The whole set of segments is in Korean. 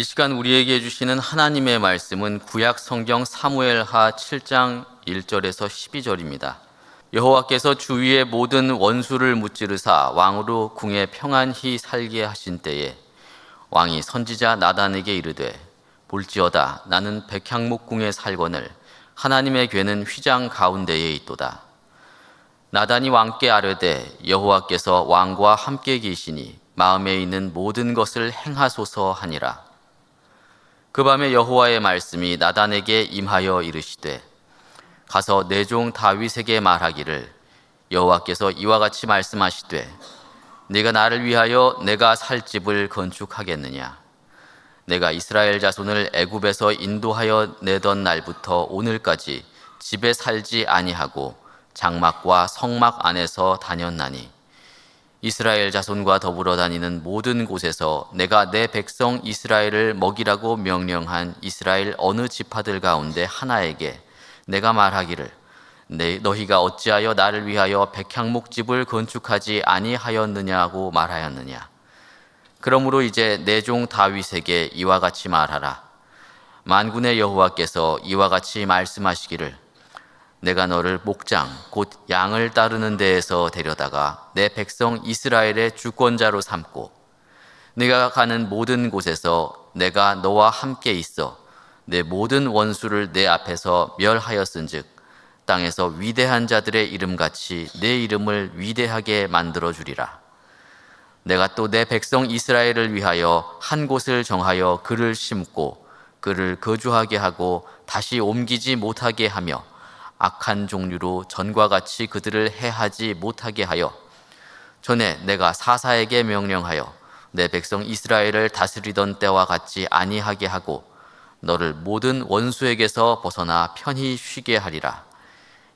이 시간 우리에게 주시는 하나님의 말씀은 구약 성경 사무엘하 7장 1절에서 12절입니다. 여호와께서 주위의 모든 원수를 무찌르사 왕으로 궁에 평안히 살게 하신 때에 왕이 선지자 나단에게 이르되 볼지어다 나는 백향목 궁에 살거늘 하나님의 궤는 휘장 가운데에 있도다. 나단이 왕께 아뢰되 여호와께서 왕과 함께 계시니 마음에 있는 모든 것을 행하소서 하니라. 그 밤에 여호와의 말씀이 나단에게 임하여 이르시되 가서 내 종 다윗에게 말하기를 여호와께서 이와 같이 말씀하시되 네가 나를 위하여 내가 살 집을 건축하겠느냐. 내가 이스라엘 자손을 애굽에서 인도하여 내던 날부터 오늘까지 집에 살지 아니하고 장막과 성막 안에서 다녔나니 이스라엘 자손과 더불어 다니는 모든 곳에서 내가 내 백성 이스라엘을 먹이라고 명령한 이스라엘 어느 지파들 가운데 하나에게 내가 말하기를 너희가 어찌하여 나를 위하여 백향목집을 건축하지 아니하였느냐고 말하였느냐. 그러므로 이제 내 종 다윗에게 이와 같이 말하라. 만군의 여호와께서 이와 같이 말씀하시기를 내가 너를 목장 곧 양을 따르는 데에서 데려다가 내 백성 이스라엘의 주권자로 삼고 네가 가는 모든 곳에서 내가 너와 함께 있어 내 모든 원수를 내 앞에서 멸하였은즉 땅에서 위대한 자들의 이름같이 내 이름을 위대하게 만들어 주리라. 내가 또 내 백성 이스라엘을 위하여 한 곳을 정하여 그를 심고 그를 거주하게 하고 다시 옮기지 못하게 하며 악한 종류로 전과 같이 그들을 해하지 못하게 하여 전에 내가 사사에게 명령하여 내 백성 이스라엘을 다스리던 때와 같지 아니하게 하고 너를 모든 원수에게서 벗어나 편히 쉬게 하리라.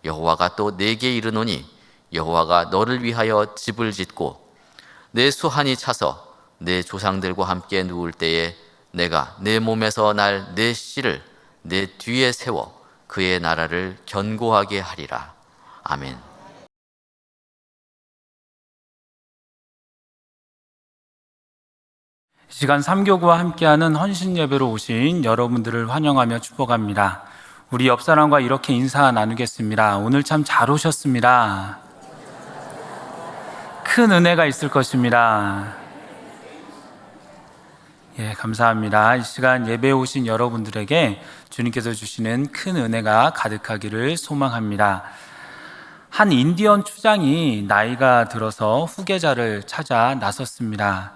여호와가 또 내게 이르노니 여호와가 너를 위하여 집을 짓고 내 수한이 차서 내 조상들과 함께 누울 때에 내가 내 몸에서 날 내 씨를 내 뒤에 세워 그의 나라를 견고하게 하리라. 아멘. 이 시간 삼교구와 함께하는 헌신 예배로 오신 여러분들을 환영하며 축복합니다. 우리 옆 사람과 이렇게 인사 나누겠습니다. 오늘 참 잘 오셨습니다. 큰 은혜가 있을 것입니다. 예, 감사합니다. 이 시간 예배에 오신 여러분들에게 주님께서 주시는 큰 은혜가 가득하기를 소망합니다. 한 인디언 추장이 나이가 들어서 후계자를 찾아 나섰습니다.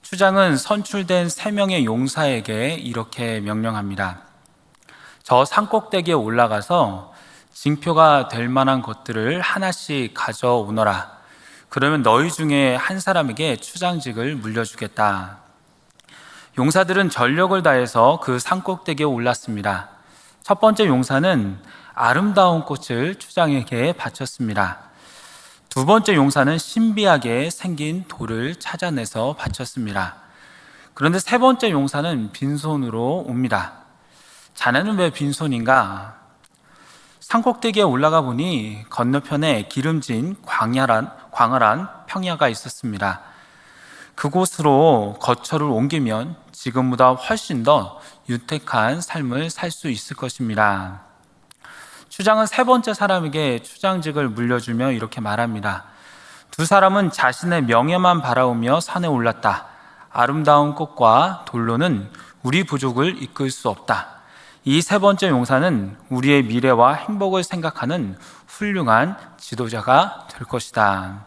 추장은 선출된 3명의 용사에게 이렇게 명령합니다. 저 산꼭대기에 올라가서 징표가 될 만한 것들을 하나씩 가져오너라. 그러면 너희 중에 한 사람에게 추장직을 물려주겠다. 용사들은 전력을 다해서 그 산꼭대기에 올랐습니다. 첫 번째 용사는 아름다운 꽃을 추장에게 바쳤습니다. 두 번째 용사는 신비하게 생긴 돌을 찾아내서 바쳤습니다. 그런데 세 번째 용사는 빈손으로 옵니다. 자네는 왜 빈손인가? 산꼭대기에 올라가 보니 건너편에 기름진 광활한 평야가 있었습니다. 그곳으로 거처를 옮기면 지금보다 훨씬 더 유택한 삶을 살 수 있을 것입니다. 추장은 세 번째 사람에게 추장직을 물려주며 이렇게 말합니다. 두 사람은 자신의 명예만 바라보며 산에 올랐다. 아름다운 꽃과 돌로는 우리 부족을 이끌 수 없다. 이 세 번째 용사는 우리의 미래와 행복을 생각하는 훌륭한 지도자가 될 것이다.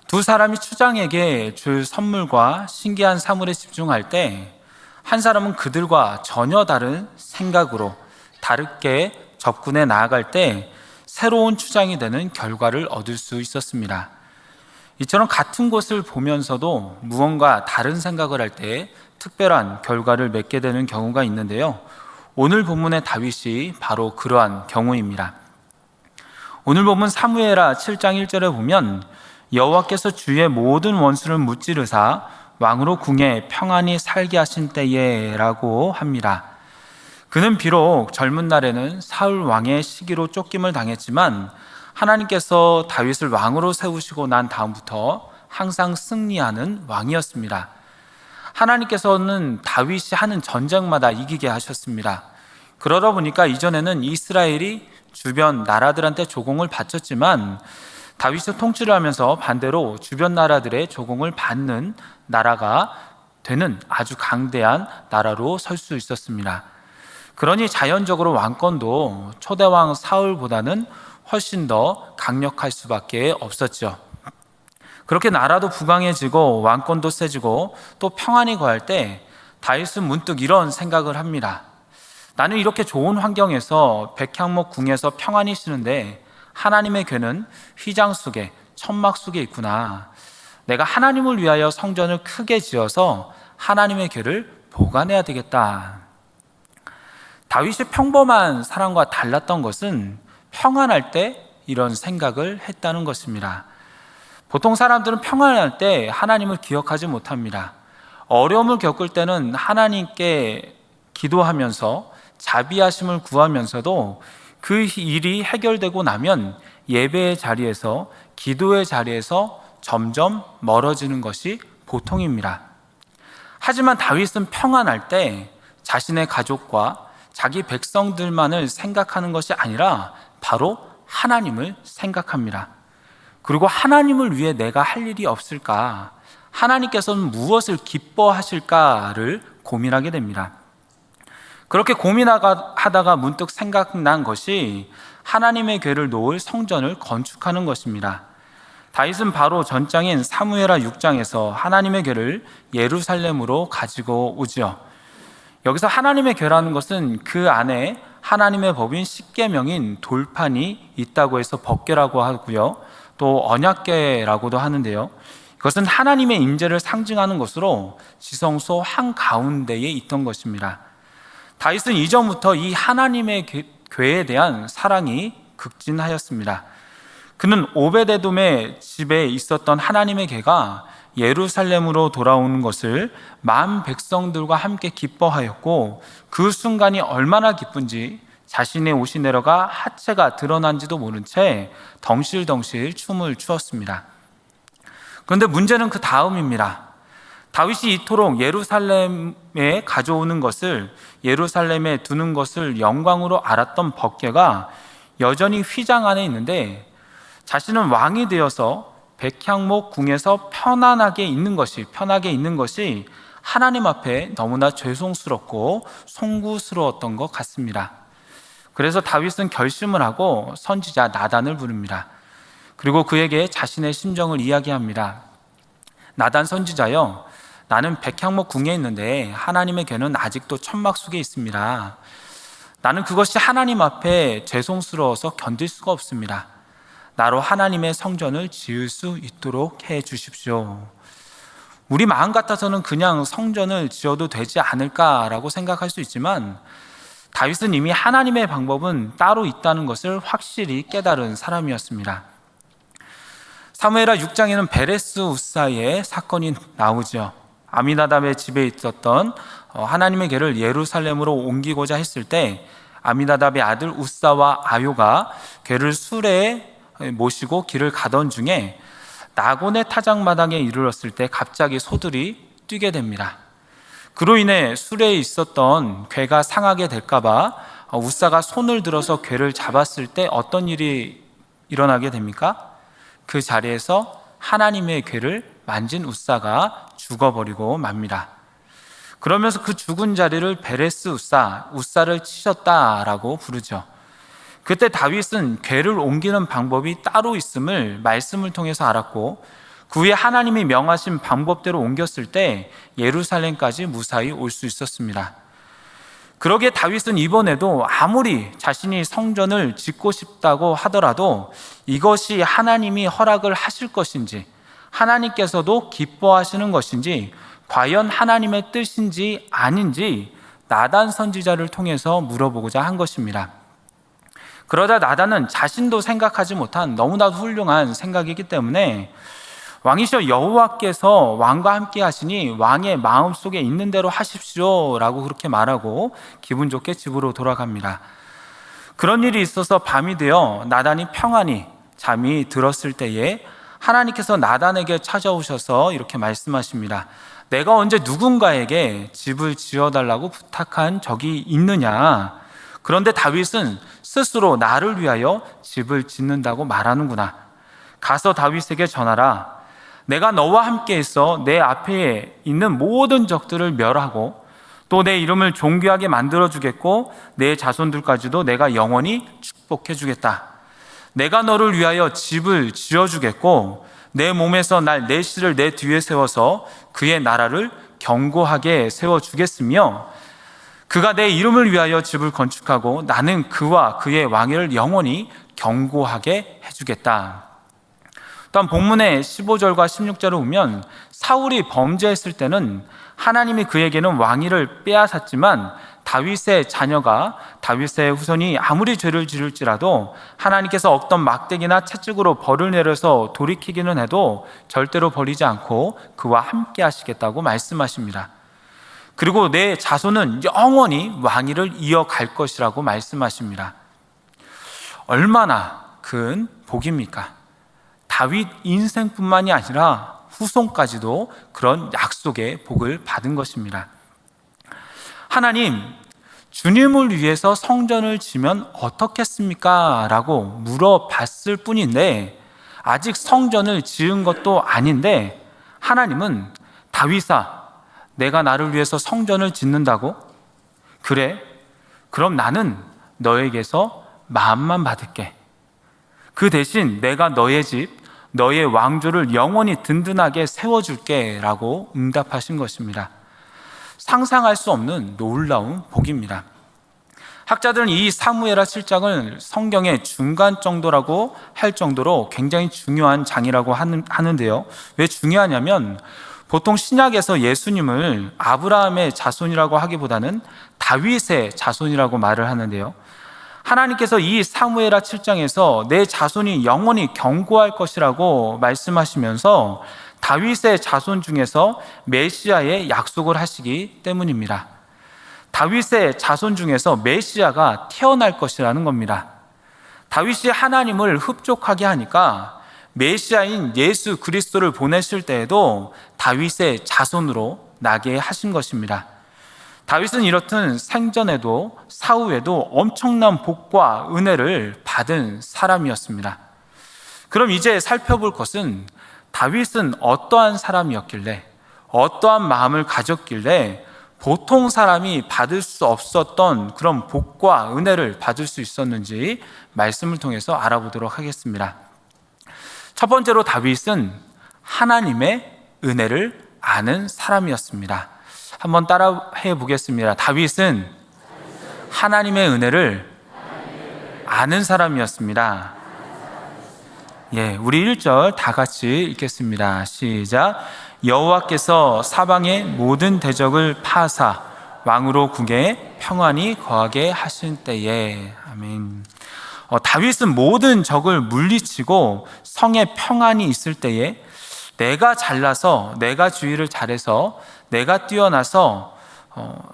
두 사람이 추장에게 줄 선물과 신기한 사물에 집중할 때 한 사람은 그들과 전혀 다른 생각으로 다르게 접근해 나아갈 때 새로운 추장이 되는 결과를 얻을 수 있었습니다. 이처럼 같은 곳을 보면서도 무언가 다른 생각을 할 때 특별한 결과를 맺게 되는 경우가 있는데요. 오늘 본문의 다윗이 바로 그러한 경우입니다. 오늘 본문 사무엘하 7장 1절에 보면 여호와께서 주의 모든 원수를 무찌르사 왕으로 궁에 평안히 살게 하신 때에 라고 합니다. 그는 비록 젊은 날에는 사울 왕의 시기로 쫓김을 당했지만 하나님께서 다윗을 왕으로 세우시고 난 다음부터 항상 승리하는 왕이었습니다. 하나님께서는 다윗이 하는 전쟁마다 이기게 하셨습니다. 그러다 보니까 이전에는 이스라엘이 주변 나라들한테 조공을 바쳤지만 다윗이 통치를 하면서 반대로 주변 나라들의 조공을 받는 나라가 되는 아주 강대한 나라로 설 수 있었습니다. 그러니 자연적으로 왕권도 초대왕 사울보다는 훨씬 더 강력할 수밖에 없었죠. 그렇게 나라도 부강해지고 왕권도 세지고 또 평안이 거할 때 다윗은 문득 이런 생각을 합니다. 나는 이렇게 좋은 환경에서 백향목 궁에서 평안히 쉬는데 하나님의 궤는 휘장 속에 천막 속에 있구나. 내가 하나님을 위하여 성전을 크게 지어서 하나님의 궤를 보관해야 되겠다. 다윗이 평범한 사람과 달랐던 것은 평안할 때 이런 생각을 했다는 것입니다. 보통 사람들은 평안할 때 하나님을 기억하지 못합니다. 어려움을 겪을 때는 하나님께 기도하면서 자비하심을 구하면서도 그 일이 해결되고 나면 예배의 자리에서, 기도의 자리에서 점점 멀어지는 것이 보통입니다. 하지만 다윗은 평안할 때 자신의 가족과 자기 백성들만을 생각하는 것이 아니라 바로 하나님을 생각합니다. 그리고 하나님을 위해 내가 할 일이 없을까? 하나님께서는 무엇을 기뻐하실까를 고민하게 됩니다. 그렇게 고민하다가 문득 생각난 것이 하나님의 궤를 놓을 성전을 건축하는 것입니다. 다윗은 바로 전장인 사무엘하 6장에서 하나님의 궤를 예루살렘으로 가지고 오지요. 여기서 하나님의 궤라는 것은 그 안에 하나님의 법인 십계명인 돌판이 있다고 해서 법궤라고 하고요. 또 언약궤라고도 하는데요. 이것은 하나님의 임재를 상징하는 것으로 지성소 한가운데에 있던 것입니다. 다윗은 이전부터 이 하나님의 궤에 대한 사랑이 극진하였습니다. 그는 오베데돔의 집에 있었던 하나님의 궤가 예루살렘으로 돌아오는 것을 만 백성들과 함께 기뻐하였고 그 순간이 얼마나 기쁜지 자신의 옷이 내려가 하체가 드러난지도 모른 채 덩실덩실 춤을 추었습니다. 그런데 문제는 그 다음입니다. 다윗이 이토록 예루살렘에 가져오는 것을, 예루살렘에 두는 것을 영광으로 알았던 법궤가 여전히 휘장 안에 있는데 자신은 왕이 되어서 백향목 궁에서 편하게 있는 것이 하나님 앞에 너무나 죄송스럽고 송구스러웠던 것 같습니다. 그래서 다윗은 결심을 하고 선지자 나단을 부릅니다. 그리고 그에게 자신의 심정을 이야기합니다. 나단 선지자여, 나는 백향목 궁에 있는데 하나님의 궤는 아직도 천막 속에 있습니다. 나는 그것이 하나님 앞에 죄송스러워서 견딜 수가 없습니다. 나로 하나님의 성전을 지을 수 있도록 해 주십시오. 우리 마음 같아서는 그냥 성전을 지어도 되지 않을까라고 생각할 수 있지만 다윗은 이미 하나님의 방법은 따로 있다는 것을 확실히 깨달은 사람이었습니다. 사무엘하 6장에는 베레스 우사의 사건이 나오죠. 아미나답의 집에 있었던 하나님의 궤를 예루살렘으로 옮기고자 했을 때 아미나답의 아들 우사와 아요가 궤를 수레에 모시고 길을 가던 중에 나곤의 타작마당에 이르렀을 때 갑자기 소들이 뛰게 됩니다. 그로 인해 수레에 있었던 궤가 상하게 될까봐 우사가 손을 들어서 궤를 잡았을 때 어떤 일이 일어나게 됩니까? 그 자리에서 하나님의 궤를 만진 우사가 죽어버리고 맙니다. 그러면서 그 죽은 자리를 베레스 우사를 치셨다라고 부르죠. 그때 다윗은 궤를 옮기는 방법이 따로 있음을 말씀을 통해서 알았고 그 후에 하나님이 명하신 방법대로 옮겼을 때 예루살렘까지 무사히 올 수 있었습니다. 그러기에 다윗은 이번에도 아무리 자신이 성전을 짓고 싶다고 하더라도 이것이 하나님이 허락을 하실 것인지, 하나님께서도 기뻐하시는 것인지, 과연 하나님의 뜻인지 아닌지 나단 선지자를 통해서 물어보고자 한 것입니다. 그러자 나단은 자신도 생각하지 못한 너무나도 훌륭한 생각이기 때문에 왕이시여 여호와께서 왕과 함께 하시니 왕의 마음속에 있는 대로 하십시오 라고 그렇게 말하고 기분 좋게 집으로 돌아갑니다. 그런 일이 있어서 밤이 되어 나단이 평안히 잠이 들었을 때에 하나님께서 나단에게 찾아오셔서 이렇게 말씀하십니다. 내가 언제 누군가에게 집을 지어달라고 부탁한 적이 있느냐? 그런데 다윗은 스스로 나를 위하여 집을 짓는다고 말하는구나. 가서 다윗에게 전하라. 내가 너와 함께 있어 내 앞에 있는 모든 적들을 멸하고 또 내 이름을 존귀하게 만들어주겠고 내 자손들까지도 내가 영원히 축복해주겠다. 내가 너를 위하여 집을 지어주겠고 내 몸에서 날 내시를 내 뒤에 세워서 그의 나라를 견고하게 세워주겠으며 그가 내 이름을 위하여 집을 건축하고 나는 그와 그의 왕위를 영원히 견고하게 해주겠다. 또한 본문의 15절과 16절을 보면 사울이 범죄했을 때는 하나님이 그에게는 왕위를 빼앗았지만 다윗의 자녀가 다윗의 후손이 아무리 죄를 지을지라도 하나님께서 어떤 막대기나 채찍으로 벌을 내려서 돌이키기는 해도 절대로 버리지 않고 그와 함께 하시겠다고 말씀하십니다. 그리고 내 자손은 영원히 왕위를 이어갈 것이라고 말씀하십니다. 얼마나 큰 복입니까? 다윗 인생뿐만이 아니라 후손까지도 그런 약속의 복을 받은 것입니다. 하나님, 주님을 위해서 성전을 지면 어떻겠습니까? 라고 물어봤을 뿐인데 아직 성전을 지은 것도 아닌데 하나님은 다윗아, 내가 나를 위해서 성전을 짓는다고? 그래? 그럼 나는 너에게서 마음만 받을게. 그 대신 내가 너의 집, 너의 왕조를 영원히 든든하게 세워줄게 라고 응답하신 것입니다. 상상할 수 없는 놀라운 복입니다. 학자들은 이 사무엘하 7장을 성경의 중간 정도라고 할 정도로 굉장히 중요한 장이라고 하는데요. 왜 중요하냐면 보통 신약에서 예수님을 아브라함의 자손이라고 하기보다는 다윗의 자손이라고 말을 하는데요. 하나님께서 이 사무엘하 7장에서 내 자손이 영원히 견고할 것이라고 말씀하시면서 다윗의 자손 중에서 메시아의 약속을 하시기 때문입니다. 다윗의 자손 중에서 메시아가 태어날 것이라는 겁니다. 다윗이 하나님을 흡족하게 하니까 메시아인 예수 그리스도를 보내실 때에도 다윗의 자손으로 나게 하신 것입니다. 다윗은 이렇듯 생전에도 사후에도 엄청난 복과 은혜를 받은 사람이었습니다. 그럼 이제 살펴볼 것은 다윗은 어떠한 사람이었길래, 어떠한 마음을 가졌길래 보통 사람이 받을 수 없었던 그런 복과 은혜를 받을 수 있었는지 말씀을 통해서 알아보도록 하겠습니다. 첫 번째로 다윗은 하나님의 은혜를 아는 사람이었습니다. 한번 따라해 보겠습니다. 다윗은 하나님의 은혜를 아는 사람이었습니다. 예, 우리 1절 다 같이 읽겠습니다. 시작. 여호와께서 사방의 모든 대적을 파하사 왕으로 궁에 평안히 거하게 하신 때에. 아멘. 다윗은 모든 적을 물리치고 성에 평안이 있을 때에 내가 잘나서, 내가 주의를 잘해서, 내가 뛰어나서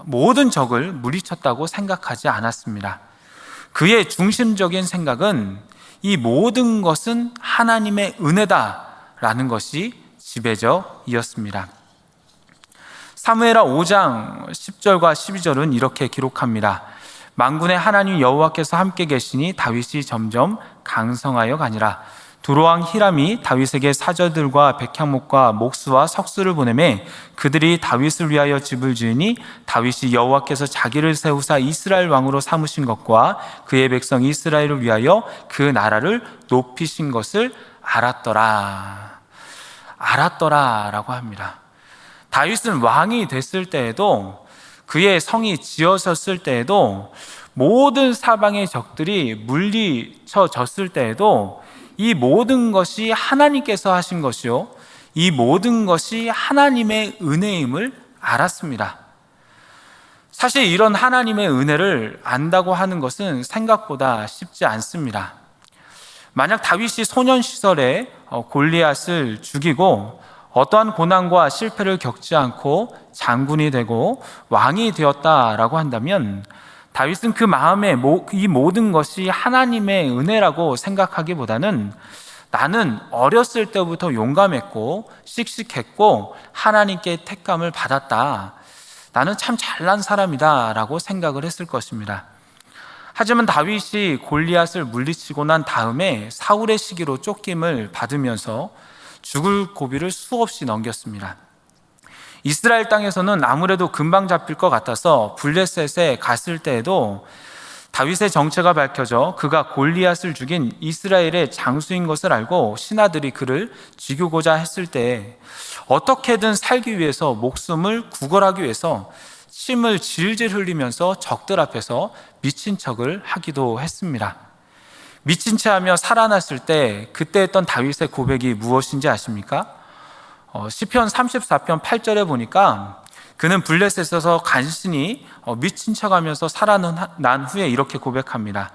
모든 적을 물리쳤다고 생각하지 않았습니다. 그의 중심적인 생각은 이 모든 것은 하나님의 은혜다라는 것이 지배적이었습니다. 사무엘하 5장 10절과 12절은 이렇게 기록합니다. 만군의 하나님 여호와께서 함께 계시니 다윗이 점점 강성하여 가니라. 두로왕 히람이 다윗에게 사절들과 백향목과 목수와 석수를 보내매 그들이 다윗을 위하여 집을 지으니 다윗이 여호와께서 자기를 세우사 이스라엘 왕으로 삼으신 것과 그의 백성 이스라엘을 위하여 그 나라를 높이신 것을 알았더라라고 합니다. 다윗은 왕이 됐을 때에도, 그의 성이 지어졌을 때에도, 모든 사방의 적들이 물리쳐졌을 때에도 이 모든 것이 하나님께서 하신 것이요, 이 모든 것이 하나님의 은혜임을 알았습니다. 사실 이런 하나님의 은혜를 안다고 하는 것은 생각보다 쉽지 않습니다. 만약 다윗이 소년 시절에 골리앗을 죽이고 어떠한 고난과 실패를 겪지 않고 장군이 되고 왕이 되었다라고 한다면 다윗은 그 마음에 이 모든 것이 하나님의 은혜라고 생각하기보다는 나는 어렸을 때부터 용감했고 씩씩했고 하나님께 택감을 받았다. 나는 참 잘난 사람이다 라고 생각을 했을 것입니다. 하지만 다윗이 골리앗을 물리치고 난 다음에 사울의 시기로 쫓김을 받으면서 죽을 고비를 수없이 넘겼습니다. 이스라엘 땅에서는 아무래도 금방 잡힐 것 같아서 블레셋에 갔을 때에도 다윗의 정체가 밝혀져 그가 골리앗을 죽인 이스라엘의 장수인 것을 알고 신하들이 그를 죽이고자 했을 때 어떻게든 살기 위해서 목숨을 구걸하기 위해서 침을 질질 흘리면서 적들 앞에서 미친 척을 하기도 했습니다. 미친 채 하며 살아났을 때 그때 했던 다윗의 고백이 무엇인지 아십니까? 시편 34편 8절에 보니까 그는 블레셋에서 간신히 미친 척하면서 살아난 후에 이렇게 고백합니다.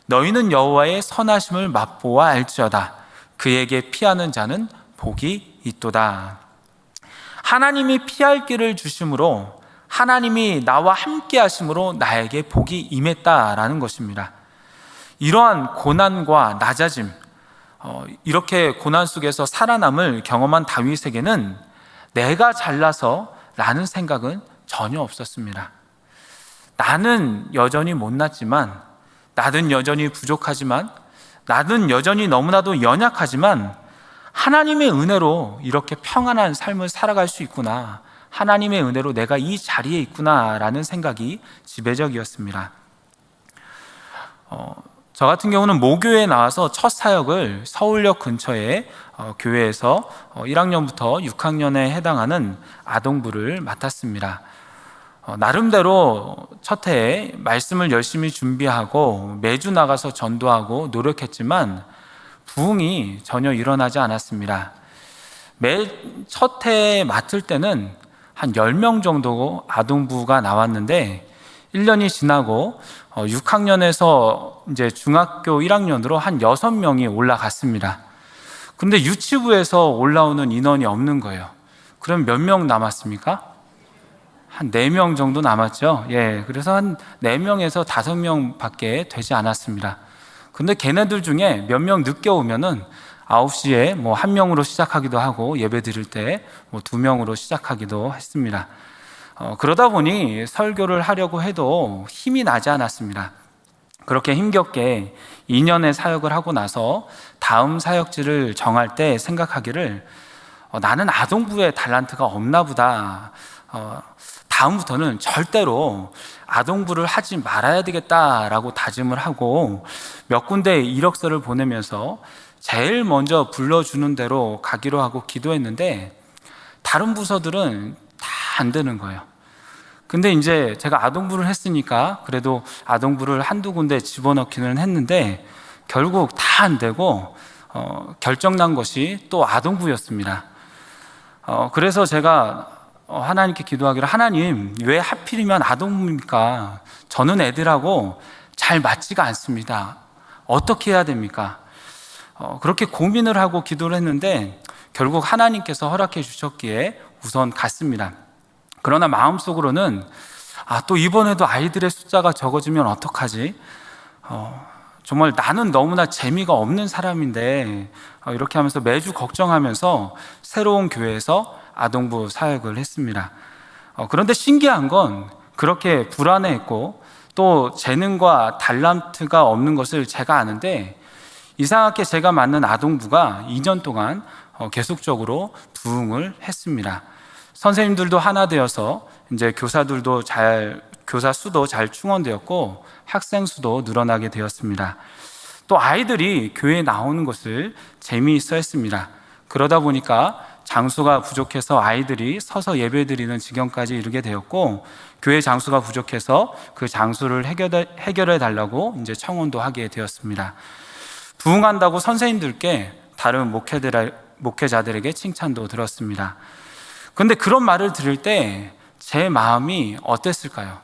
너희는 여호와의 선하심을 맛보아 알지어다. 그에게 피하는 자는 복이 있도다. 하나님이 피할 길을 주심으로, 하나님이 나와 함께 하심으로 나에게 복이 임했다라는 것입니다. 이러한 고난과 낮아짐, 이렇게 고난 속에서 살아남을 경험한 다윗에게는 내가 잘나서 라는 생각은 전혀 없었습니다. 나는 여전히 못났지만, 나는 여전히 부족하지만, 나는 여전히 너무나도 연약하지만 하나님의 은혜로 이렇게 평안한 삶을 살아갈 수 있구나, 하나님의 은혜로 내가 이 자리에 있구나 라는 생각이 지배적이었습니다. 저 같은 경우는 모교에 나와서 첫 사역을 서울역 근처의 교회에서 1학년부터 6학년에 해당하는 아동부를 맡았습니다. 나름대로 첫 해에 말씀을 열심히 준비하고 매주 나가서 전도하고 노력했지만 부흥이 전혀 일어나지 않았습니다. 매 첫 해에 맡을 때는 한 10명 정도 아동부가 나왔는데 1년이 지나고 6학년에서 이제 중학교 1학년으로 한 6명이 올라갔습니다. 근데 유치부에서 올라오는 인원이 없는 거예요. 그럼 몇 명 남았습니까? 한 4명 정도 남았죠. 그래서 한 4명에서 5명 밖에 되지 않았습니다. 근데 걔네들 중에 몇 명 늦게 오면은 9시에 뭐 1명으로 시작하기도 하고 예배 드릴 때 뭐 2명으로 시작하기도 했습니다. 그러다 보니 설교를 하려고 해도 힘이 나지 않았습니다. 그렇게 힘겹게 2년의 사역을 하고 나서 다음 사역지를 정할 때 생각하기를 나는 아동부에 달란트가 없나 보다. 다음부터는 절대로 아동부를 하지 말아야 되겠다라고 다짐을 하고 몇 군데 이력서를 보내면서 제일 먼저 불러주는 대로 가기로 하고 기도했는데 다른 부서들은 다 안 되는 거예요. 근데 이제 제가 아동부를 했으니까 그래도 아동부를 한두 군데 집어넣기는 했는데 결국 다 안 되고 결정난 것이 또 아동부였습니다. 그래서 제가 하나님께 기도하기를, 하나님 왜 하필이면 아동부입니까? 저는 애들하고 잘 맞지가 않습니다. 어떻게 해야 됩니까? 그렇게 고민을 하고 기도를 했는데 결국 하나님께서 허락해 주셨기에 우선 갔습니다. 그러나 마음속으로는 또 이번에도 아이들의 숫자가 적어지면 어떡하지? 정말 나는 너무나 재미가 없는 사람인데 이렇게 하면서 매주 걱정하면서 새로운 교회에서 아동부 사역을 했습니다. 그런데 신기한 건 그렇게 불안해했고 또 재능과 달란트가 없는 것을 제가 아는데 이상하게 제가 맡는 아동부가 2년 동안 계속적으로 부흥을 했습니다. 선생님들도 하나 되어서 이제 교사 수도 잘 충원되었고 학생 수도 늘어나게 되었습니다. 또 아이들이 교회에 나오는 것을 재미있어 했습니다. 그러다 보니까 장소가 부족해서 아이들이 서서 예배드리는 지경까지 이르게 되었고 교회 장소가 부족해서 그 장소를 해결해 달라고 이제 청원도 하게 되었습니다. 부흥한다고 선생님들께 다른 목회자들에게 칭찬도 들었습니다. 그런데 그런 말을 들을 때 제 마음이 어땠을까요?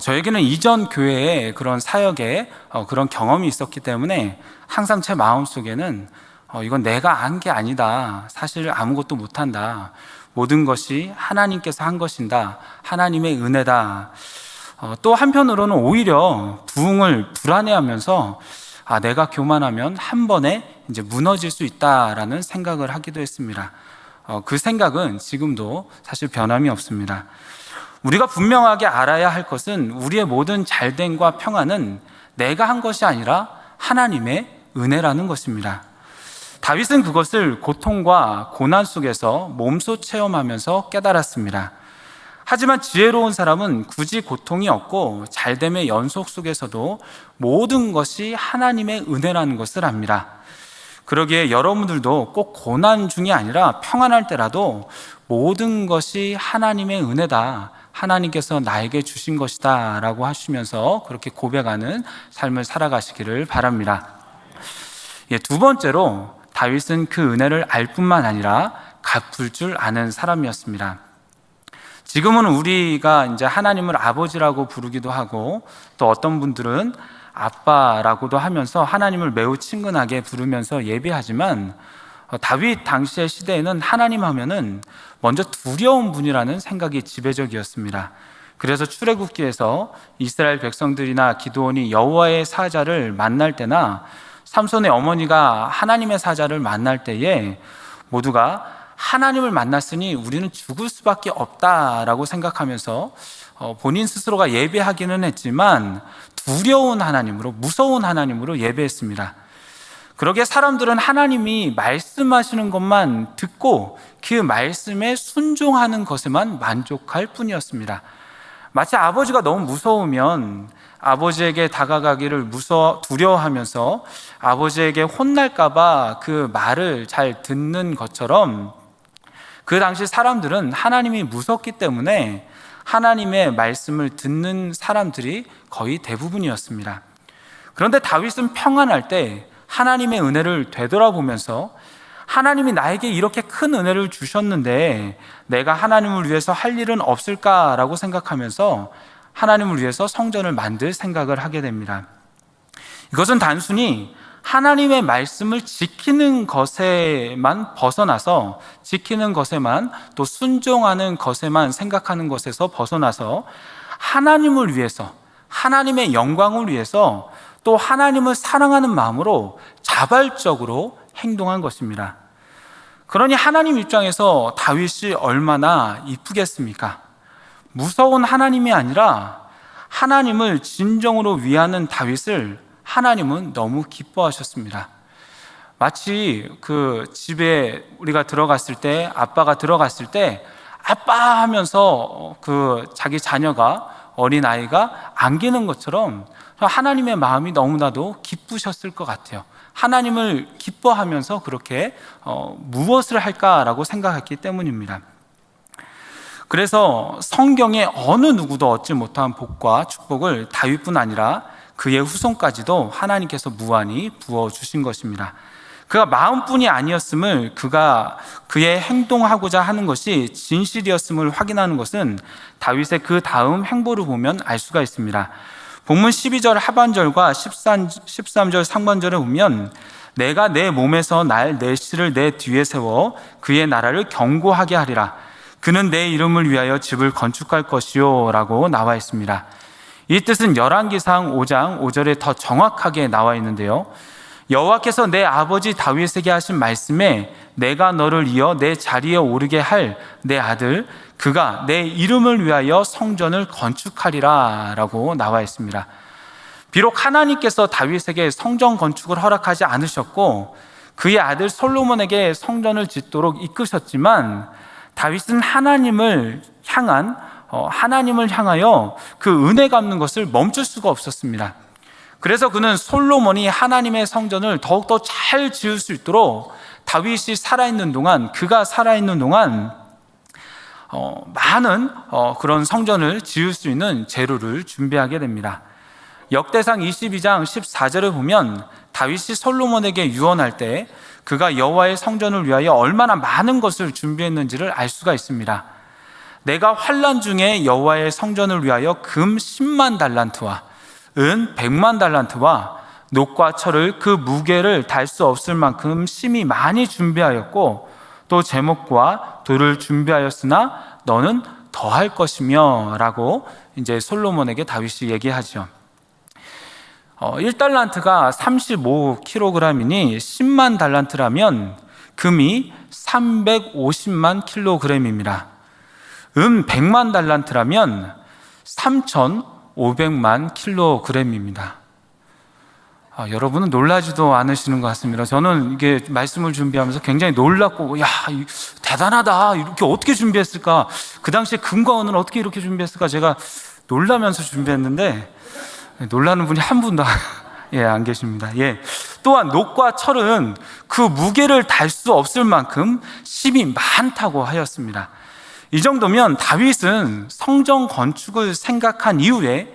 저에게는 이전 교회에 그런 사역에 그런 경험이 있었기 때문에 항상 제 마음속에는 이건 내가 한 게 아니다. 사실 아무것도 못한다. 모든 것이 하나님께서 한 것인다. 하나님의 은혜다. 또 한편으로는 오히려 부흥을 불안해하면서 내가 교만하면 한 번에 이제 무너질 수 있다라는 생각을 하기도 했습니다. 그 생각은 지금도 사실 변함이 없습니다. 우리가 분명하게 알아야 할 것은 우리의 모든 잘됨과 평안은 내가 한 것이 아니라 하나님의 은혜라는 것입니다. 다윗은 그것을 고통과 고난 속에서 몸소 체험하면서 깨달았습니다. 하지만 지혜로운 사람은 굳이 고통이 없고 잘됨의 연속 속에서도 모든 것이 하나님의 은혜라는 것을 압니다. 그러기에 여러분들도 꼭 고난 중이 아니라 평안할 때라도 모든 것이 하나님의 은혜다, 하나님께서 나에게 주신 것이다 라고 하시면서 그렇게 고백하는 삶을 살아가시기를 바랍니다. 두 번째로 다윗은 그 은혜를 알 뿐만 아니라 갚을 줄 아는 사람이었습니다. 지금은 우리가 이제 하나님을 아버지라고 부르기도 하고 또 어떤 분들은 아빠라고도 하면서 하나님을 매우 친근하게 부르면서 예배하지만 다윗 당시의 시대에는 하나님 하면은 먼저 두려운 분이라는 생각이 지배적이었습니다. 그래서 출애굽기에서 이스라엘 백성들이나 기드온이 여호와의 사자를 만날 때나 삼손의 어머니가 하나님의 사자를 만날 때에 모두가 하나님을 만났으니 우리는 죽을 수밖에 없다라고 생각하면서 본인 스스로가 예배하기는 했지만 두려운 하나님으로, 무서운 하나님으로 예배했습니다. 그러기에 사람들은 하나님이 말씀하시는 것만 듣고 그 말씀에 순종하는 것에만 만족할 뿐이었습니다. 마치 아버지가 너무 무서우면 아버지에게 다가가기를 두려워하면서 아버지에게 혼날까봐 그 말을 잘 듣는 것처럼 그 당시 사람들은 하나님이 무섭기 때문에 하나님의 말씀을 듣는 사람들이 거의 대부분이었습니다. 그런데 다윗은 평안할 때 하나님의 은혜를 되돌아보면서 하나님이 나에게 이렇게 큰 은혜를 주셨는데 내가 하나님을 위해서 할 일은 없을까라고 생각하면서 하나님을 위해서 성전을 만들 생각을 하게 됩니다. 이것은 단순히 하나님의 말씀을 지키는 것에만 벗어나서 지키는 것에만 또 순종하는 것에만 생각하는 것에서 벗어나서 하나님을 위해서 하나님의 영광을 위해서 또 하나님을 사랑하는 마음으로 자발적으로 행동한 것입니다. 그러니 하나님 입장에서 다윗이 얼마나 이쁘겠습니까? 무서운 하나님이 아니라 하나님을 진정으로 위하는 다윗을 하나님은 너무 기뻐하셨습니다. 마치 그 집에 우리가 들어갔을 때 아빠가 들어갔을 때 아빠 하면서 그 자기 자녀가 어린 아이가 안기는 것처럼 하나님의 마음이 너무나도 기쁘셨을 것 같아요. 하나님을 기뻐하면서 그렇게 무엇을 할까라고 생각했기 때문입니다. 그래서 성경에 어느 누구도 얻지 못한 복과 축복을 다윗뿐 아니라 그의 후손까지도 하나님께서 무한히 부어주신 것입니다. 그가 마음뿐이 아니었음을 그의 행동하고자 하는 것이 진실이었음을 확인하는 것은 다윗의 그 다음 행보를 보면 알 수가 있습니다. 본문 12절 하반절과 13절 상반절에 보면 내가 내 몸에서 내 씨를 내 뒤에 세워 그의 나라를 견고하게 하리라. 그는 내 이름을 위하여 집을 건축할 것이요 라고 나와 있습니다. 이 뜻은 열왕기상 5장 5절에 더 정확하게 나와 있는데요. 여호와께서 내 아버지 다윗에게 하신 말씀에 내가 너를 이어 내 자리에 오르게 할 내 아들 그가 내 이름을 위하여 성전을 건축하리라 라고 나와 있습니다. 비록 하나님께서 다윗에게 성전 건축을 허락하지 않으셨고 그의 아들 솔로몬에게 성전을 짓도록 이끄셨지만 다윗은 하나님을 향하여 그 은혜 갚는 것을 멈출 수가 없었습니다. 그래서 그는 솔로몬이 하나님의 성전을 더욱더 잘 지을 수 있도록 다윗이 살아있는 동안 그가 살아있는 동안 많은 그런 성전을 지을 수 있는 재료를 준비하게 됩니다. 역대상 22장 14절을 보면 다윗이 솔로몬에게 유언할 때 그가 여호와의 성전을 위하여 얼마나 많은 것을 준비했는지를 알 수가 있습니다. 내가 환난 중에 여호와의 성전을 위하여 금 10만 달란트와 은 100만 달란트와 녹과 철을 그 무게를 달 수 없을 만큼 심히 많이 준비하였고 또 제목과 돌을 준비하였으나 너는 더할 것이며 라고 이제 솔로몬에게 다윗이 얘기하죠. 1달란트가 35kg이니 10만 달란트라면 금이 350만 킬로그램입니다. 100만 달란트라면 3,500만 킬로그램입니다. 여러분은 놀라지도 않으시는 것 같습니다. 저는 이게 말씀을 준비하면서 굉장히 놀랐고, 야, 대단하다. 이렇게 어떻게 준비했을까? 그 당시에 금과 은을 어떻게 이렇게 준비했을까? 제가 놀라면서 준비했는데, 놀라는 분이 한 분도 안 계십니다. 또한 녹과 철은 그 무게를 달 수 없을 만큼 힘이 많다고 하였습니다. 이 정도면 다윗은 성전 건축을 생각한 이후에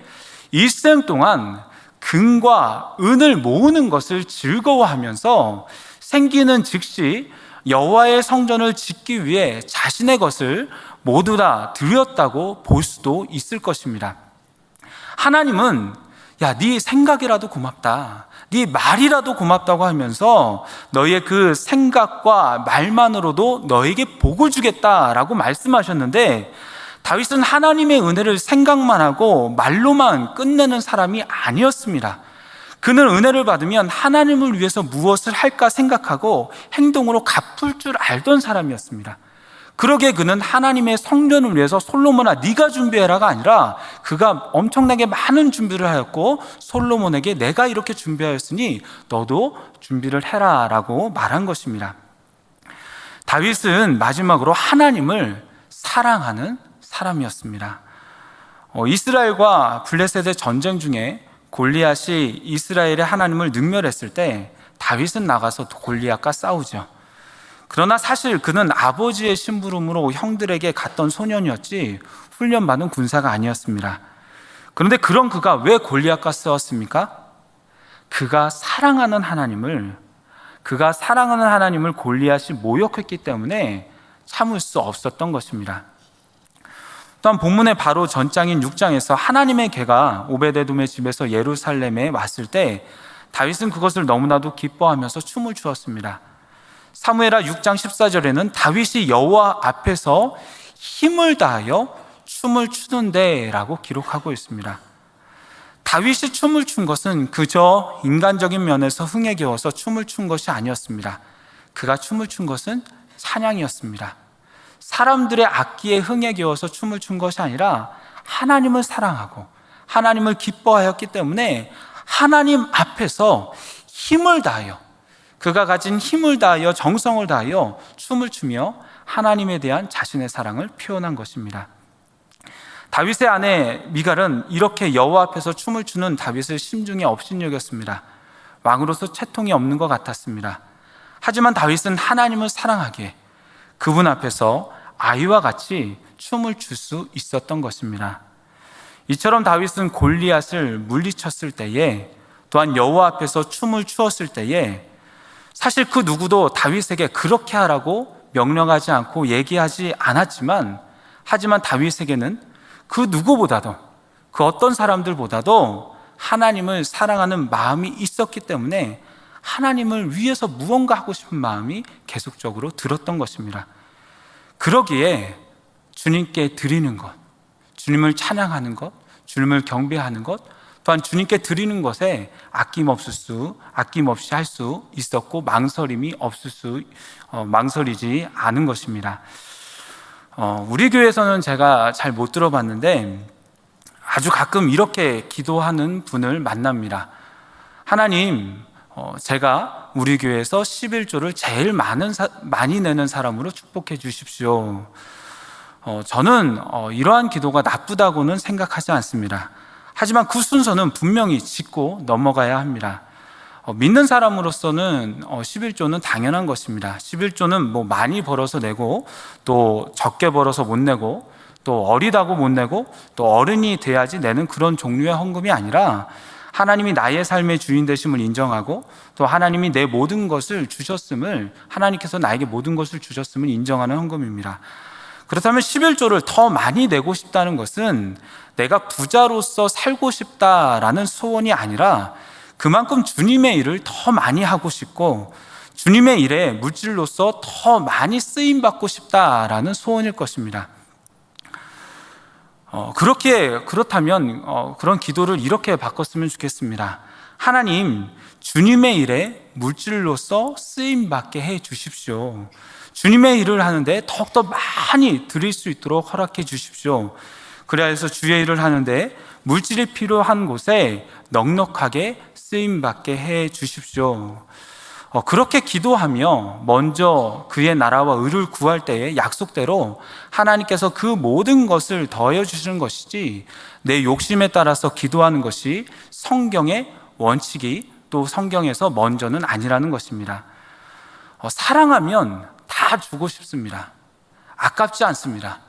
일생 동안 금과 은을 모으는 것을 즐거워하면서 생기는 즉시 여호와의 성전을 짓기 위해 자신의 것을 모두 다 드렸다고 볼 수도 있을 것입니다. 하나님은 야, 네 생각이라도 고맙다, 네 말이라도 고맙다고 하면서 너의 그 생각과 말만으로도 너에게 복을 주겠다라고 말씀하셨는데, 다윗은 하나님의 은혜를 생각만 하고 말로만 끝내는 사람이 아니었습니다. 그는 은혜를 받으면 하나님을 위해서 무엇을 할까 생각하고 행동으로 갚을 줄 알던 사람이었습니다. 그러기에 그는 하나님의 성전을 위해서 솔로몬아 네가 준비해라가 아니라 그가 엄청나게 많은 준비를 하였고 솔로몬에게 내가 이렇게 준비하였으니 너도 준비를 해라 라고 말한 것입니다. 다윗은 마지막으로 하나님을 사랑하는 사람이었습니다. 이스라엘과 블레셋의 전쟁 중에 골리앗이 이스라엘의 하나님을 능멸했을 때 다윗은 나가서 골리앗과 싸우죠. 그러나 사실 그는 아버지의 심부름으로 형들에게 갔던 소년이었지 훈련받은 군사가 아니었습니다. 그런데 그런 그가 왜 골리앗과 싸웠습니까? 그가 사랑하는 하나님을 골리앗이 모욕했기 때문에 참을 수 없었던 것입니다. 또한 본문의 바로 전장인 6장에서 하나님의 개가 오베데돔의 집에서 예루살렘에 왔을 때 다윗은 그것을 너무나도 기뻐하면서 춤을 추었습니다. 사무엘하 6장 14절에는 다윗이 여호와 앞에서 힘을 다하여 춤을 추는데 라고 기록하고 있습니다. 다윗이 춤을 춘 것은 그저 인간적인 면에서 흥에 겨워서 춤을 춘 것이 아니었습니다. 그가 춤을 춘 것은 찬양이었습니다. 사람들의 악기에 흥에 겨워서 춤을 춘 것이 아니라 하나님을 사랑하고 하나님을 기뻐하였기 때문에 하나님 앞에서 힘을 다하여, 그가 가진 힘을 다하여 정성을 다하여 춤을 추며 하나님에 대한 자신의 사랑을 표현한 것입니다. 다윗의 아내 미갈은 이렇게 여호와 앞에서 춤을 추는 다윗을 심중에 업신여겼습니다. 왕으로서 채통이 없는 것 같았습니다. 하지만 다윗은 하나님을 사랑하기에 그분 앞에서 아이와 같이 춤을 출 수 있었던 것입니다. 이처럼 다윗은 골리앗을 물리쳤을 때에, 또한 여호와 앞에서 춤을 추었을 때에 사실 그 누구도 다윗에게 그렇게 하라고 명령하지 않고 얘기하지 않았지만, 하지만 다윗에게는 그 누구보다도, 그 어떤 사람들보다도 하나님을 사랑하는 마음이 있었기 때문에 하나님을 위해서 무언가 하고 싶은 마음이 계속적으로 들었던 것입니다. 그러기에 주님께 드리는 것, 주님을 찬양하는 것, 주님을 경배하는 것, 또한 주님께 드리는 것에 아낌없이 할 수 있었고 망설이지 않은 것입니다. 우리 교회에서는 제가 잘 못 들어봤는데 아주 가끔 이렇게 기도하는 분을 만납니다. 하나님, 제가 우리 교회에서 11조를 제일 많이 내는 사람으로 축복해 주십시오. 저는 이러한 기도가 나쁘다고는 생각하지 않습니다. 하지만 그 순서는 분명히 짚고 넘어가야 합니다. 믿는 사람으로서는 11조는 당연한 것입니다. 11조는 뭐 많이 벌어서 내고, 또 적게 벌어서 못 내고, 또 어리다고 못 내고, 또 어른이 돼야지 내는 그런 종류의 헌금이 아니라 하나님이 나의 삶의 주인 되심을 인정하고, 또 하나님이 내 모든 것을 주셨음을, 하나님께서 나에게 모든 것을 주셨음을 인정하는 헌금입니다. 그렇다면 11조를 더 많이 내고 싶다는 것은 내가 부자로서 살고 싶다라는 소원이 아니라 그만큼 주님의 일을 더 많이 하고 싶고 주님의 일에 물질로서 더 많이 쓰임받고 싶다라는 소원일 것입니다. 그렇다면 그런 기도를 이렇게 바꿨으면 좋겠습니다. 하나님, 주님의 일에 물질로서 쓰임받게 해 주십시오. 주님의 일을 하는데 더욱더 많이 드릴 수 있도록 허락해 주십시오. 그래야 해서 주의 일을 하는데 물질이 필요한 곳에 넉넉하게 쓰임받게 해 주십시오. 그렇게 기도하며 먼저 그의 나라와 의를 구할 때에 약속대로 하나님께서 그 모든 것을 더해 주시는 것이지, 내 욕심에 따라서 기도하는 것이 성경의 원칙이 또 성경에서 먼저는 아니라는 것입니다. 사랑하면 다 주고 싶습니다. 아깝지 않습니다.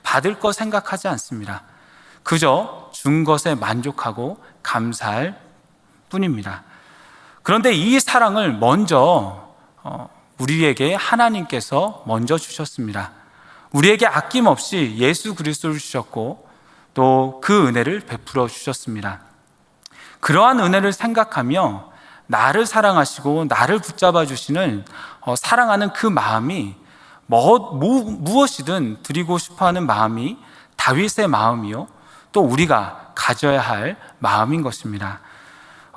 받을 거 생각하지 않습니다. 그저 준 것에 만족하고 감사할 뿐입니다. 그런데 이 사랑을 먼저 우리에게 하나님께서 먼저 주셨습니다. 우리에게 아낌없이 예수 그리스도를 주셨고 또 그 은혜를 베풀어 주셨습니다. 그러한 은혜를 생각하며 나를 사랑하시고 나를 붙잡아 주시는 사랑하는 그 마음이 무엇이든 드리고 싶어하는 마음이 다윗의 마음이요, 또 우리가 가져야 할 마음인 것입니다.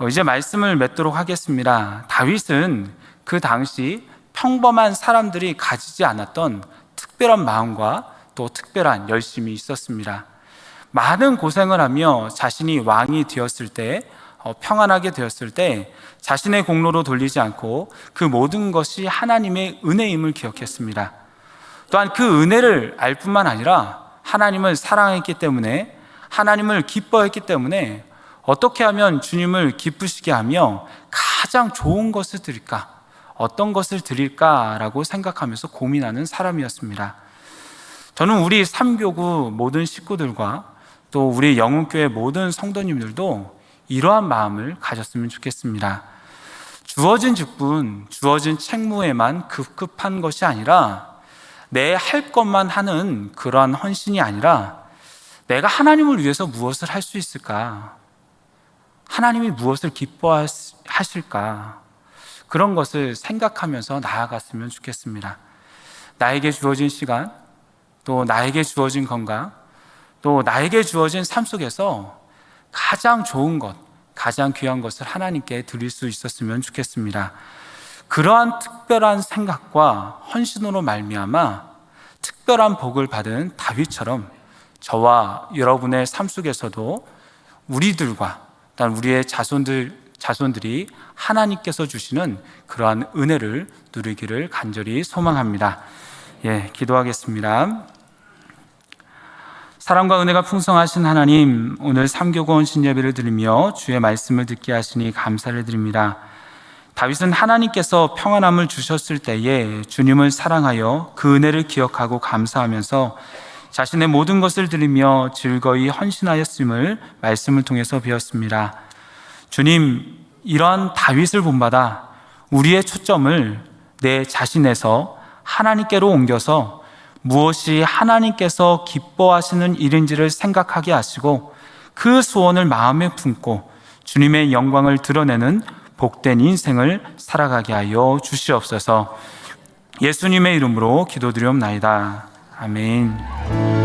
이제 말씀을 맺도록 하겠습니다. 다윗은 그 당시 평범한 사람들이 가지지 않았던 특별한 마음과 또 특별한 열심이 있었습니다. 많은 고생을 하며 자신이 왕이 되었을 때, 평안하게 되었을 때 자신의 공로로 돌리지 않고 그 모든 것이 하나님의 은혜임을 기억했습니다. 또한 그 은혜를 알 뿐만 아니라 하나님을 사랑했기 때문에, 하나님을 기뻐했기 때문에 어떻게 하면 주님을 기쁘시게 하며 가장 좋은 것을 드릴까, 어떤 것을 드릴까라고 생각하면서 고민하는 사람이었습니다. 저는 우리 삼교구 모든 식구들과 또 우리 영흥교회 모든 성도님들도 이러한 마음을 가졌으면 좋겠습니다. 주어진 직분, 주어진 책무에만 급급한 것이 아니라 내 할 것만 하는 그러한 헌신이 아니라 내가 하나님을 위해서 무엇을 할 수 있을까? 하나님이 무엇을 기뻐하실까? 그런 것을 생각하면서 나아갔으면 좋겠습니다. 나에게 주어진 시간, 또 나에게 주어진 건강, 또 나에게 주어진 삶 속에서 가장 좋은 것, 가장 귀한 것을 하나님께 드릴 수 있었으면 좋겠습니다. 그러한 특별한 생각과 헌신으로 말미암아 특별한 복을 받은 다윗처럼 저와 여러분의 삶 속에서도 우리들과 또한 우리의 자손들이 하나님께서 주시는 그러한 은혜를 누리기를 간절히 소망합니다. 기도하겠습니다. 사랑과 은혜가 풍성하신 하나님, 오늘 삼교구 헌신 예배를 드리며 주의 말씀을 듣게 하시니 감사를 드립니다. 다윗은 하나님께서 평안함을 주셨을 때에 주님을 사랑하여 그 은혜를 기억하고 감사하면서 자신의 모든 것을 드리며 즐거이 헌신하였음을 말씀을 통해서 배웠습니다. 주님, 이러한 다윗을 본받아 우리의 초점을 내 자신에서 하나님께로 옮겨서 무엇이 하나님께서 기뻐하시는 일인지를 생각하게 하시고 그 소원을 마음에 품고 주님의 영광을 드러내는 복된 인생을 살아가게 하여 주시옵소서. 예수님의 이름으로 기도드리옵나이다. 아멘.